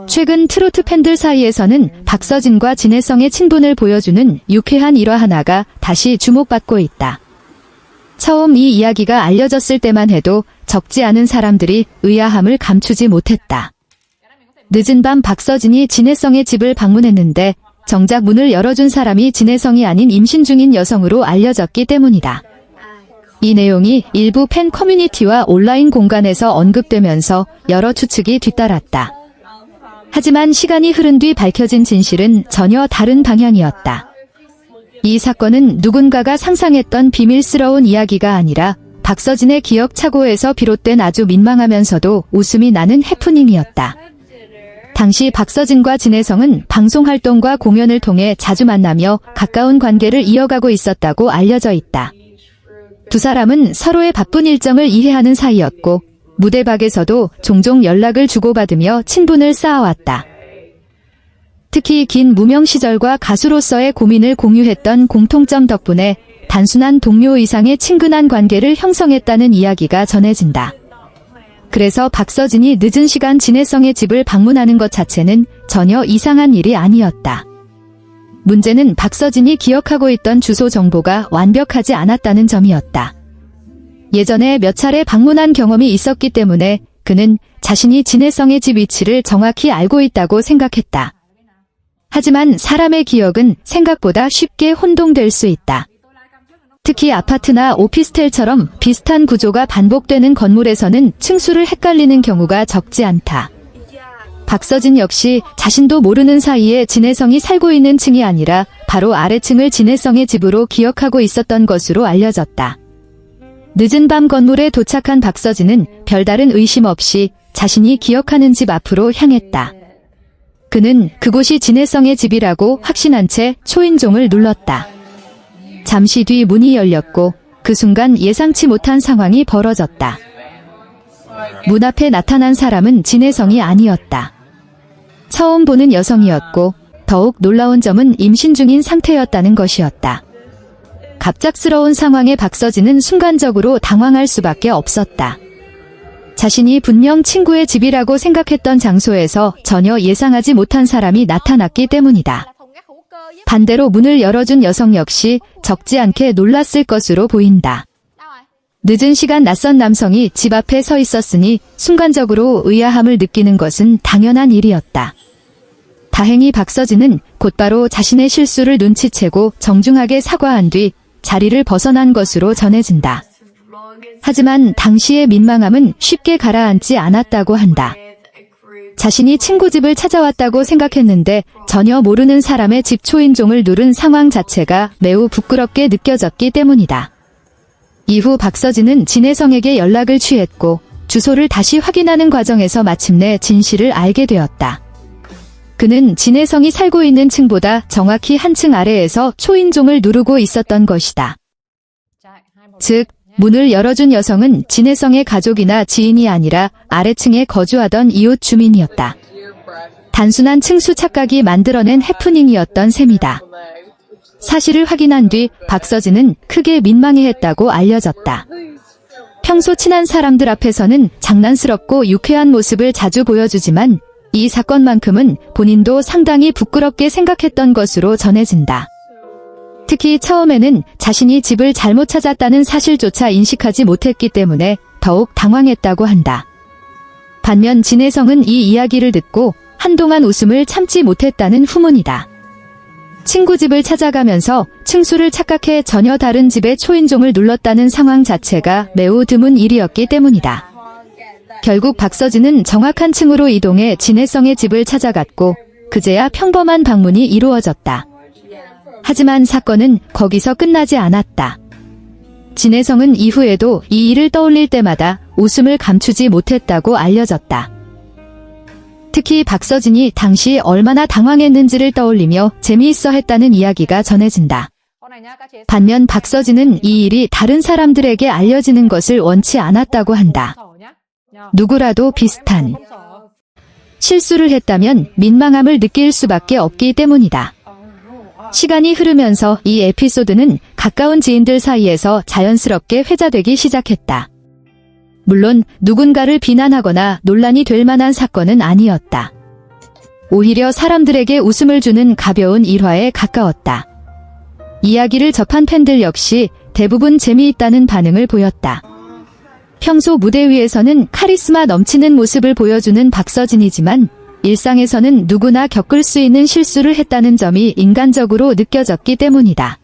최근 트로트 팬들 사이에서는 박서진과 진혜성의 친분을 보여주는 유쾌한 일화 하나가 다시 주목받고 있다. 처음 이 이야기가 알려졌을 때만 해도 적지 않은 사람들이 의아함을 감추지 못했다. 늦은 밤 박서진이 진혜성의 집을 방문했는데 정작 문을 열어준 사람이 진혜성이 아닌 임신 중인 여성으로 알려졌기 때문이다. 이 내용이 일부 팬 커뮤니티와 온라인 공간에서 언급되면서 여러 추측이 뒤따랐다. 하지만 시간이 흐른 뒤 밝혀진 진실은 전혀 다른 방향이었다. 이 사건은 누군가가 상상했던 비밀스러운 이야기가 아니라 박서진의 기억 착오에서 비롯된 아주 민망하면서도 웃음이 나는 해프닝이었다. 당시 박서진과 진혜성은 방송활동과 공연을 통해 자주 만나며 가까운 관계를 이어가고 있었다고 알려져 있다. 두 사람은 서로의 바쁜 일정을 이해하는 사이였고 무대박에서도 종종 연락을 주고받으며 친분을 쌓아왔다. 특히 긴 무명 시절과 가수로서의 고민을 공유했던 공통점 덕분에 단순한 동료 이상의 친근한 관계를 형성했다는 이야기가 전해진다. 그래서 박서진이 늦은 시간 진혜성의 집을 방문하는 것 자체는 전혀 이상한 일이 아니었다. 문제는 박서진이 기억하고 있던 주소 정보가 완벽하지 않았다는 점이었다. 예전에 몇 차례 방문한 경험이 있었기 때문에 그는 자신이 진혜성의 집 위치를 정확히 알고 있다고 생각했다. 하지만 사람의 기억은 생각보다 쉽게 혼동될 수 있다. 특히 아파트나 오피스텔처럼 비슷한 구조가 반복되는 건물에서는 층수를 헷갈리는 경우가 적지 않다. 박서진 역시 자신도 모르는 사이에 진혜성이 살고 있는 층이 아니라 바로 아래층을 진혜성의 집으로 기억하고 있었던 것으로 알려졌다. 늦은 밤 건물에 도착한 박서진은 별다른 의심 없이 자신이 기억하는 집 앞으로 향했다. 그는 그곳이 진혜성의 집이라고 확신한 채 초인종을 눌렀다. 잠시 뒤 문이 열렸고 그 순간 예상치 못한 상황이 벌어졌다. 문 앞에 나타난 사람은 진혜성이 아니었다. 처음 보는 여성이었고 더욱 놀라운 점은 임신 중인 상태였다는 것이었다. 갑작스러운 상황에 박서진은 순간적으로 당황할 수밖에 없었다. 자신이 분명 친구의 집이라고 생각했던 장소에서 전혀 예상하지 못한 사람이 나타났기 때문이다. 반대로 문을 열어준 여성 역시 적지 않게 놀랐을 것으로 보인다. 늦은 시간 낯선 남성이 집 앞에 서 있었으니 순간적으로 의아함을 느끼는 것은 당연한 일이었다. 다행히 박서진은 곧바로 자신의 실수를 눈치채고 정중하게 사과한 뒤 자리를 벗어난 것으로 전해진다. 하지만 당시의 민망함은 쉽게 가라앉지 않았다고 한다. 자신이 친구 집을 찾아왔다고 생각했는데 전혀 모르는 사람의 집 초인종을 누른 상황 자체가 매우 부끄럽게 느껴졌기 때문이다. 이후 박서진은 진혜성에게 연락을 취했고 주소를 다시 확인하는 과정에서 마침내 진실을 알게 되었다. 그는 진혜성이 살고 있는 층보다 정확히 한 층 아래에서 초인종을 누르고 있었던 것이다. 즉, 문을 열어준 여성은 진혜성의 가족이나 지인이 아니라 아래층에 거주하던 이웃 주민이었다. 단순한 층수 착각이 만들어낸 해프닝이었던 셈이다. 사실을 확인한 뒤 박서진은 크게 민망해했다고 알려졌다. 평소 친한 사람들 앞에서는 장난스럽고 유쾌한 모습을 자주 보여주지만 이 사건만큼은 본인도 상당히 부끄럽게 생각했던 것으로 전해진다. 특히 처음에는 자신이 집을 잘못 찾았다는 사실조차 인식하지 못했기 때문에 더욱 당황했다고 한다. 반면 진혜성은 이 이야기를 듣고 한동안 웃음을 참지 못했다는 후문이다. 친구 집을 찾아가면서 층수를 착각해 전혀 다른 집의 초인종을 눌렀다는 상황 자체가 매우 드문 일이었기 때문이다. 결국 박서진은 정확한 층으로 이동해 진혜성의 집을 찾아갔고 그제야 평범한 방문이 이루어졌다. 하지만 사건은 거기서 끝나지 않았다. 진혜성은 이후에도 이 일을 떠올릴 때마다 웃음을 감추지 못했다고 알려졌다. 특히 박서진이 당시 얼마나 당황했는지를 떠올리며 재미있어 했다는 이야기가 전해진다. 반면 박서진은 이 일이 다른 사람들에게 알려지는 것을 원치 않았다고 한다. 누구라도 비슷한 실수를 했다면 민망함을 느낄 수밖에 없기 때문이다. 시간이 흐르면서 이 에피소드는 가까운 지인들 사이에서 자연스럽게 회자되기 시작했다. 물론 누군가를 비난하거나 논란이 될 만한 사건은 아니었다. 오히려 사람들에게 웃음을 주는 가벼운 일화에 가까웠다. 이야기를 접한 팬들 역시 대부분 재미있다는 반응을 보였다. 평소 무대 위에서는 카리스마 넘치는 모습을 보여주는 박서진이지만 일상에서는 누구나 겪을 수 있는 실수를 했다는 점이 인간적으로 느껴졌기 때문이다.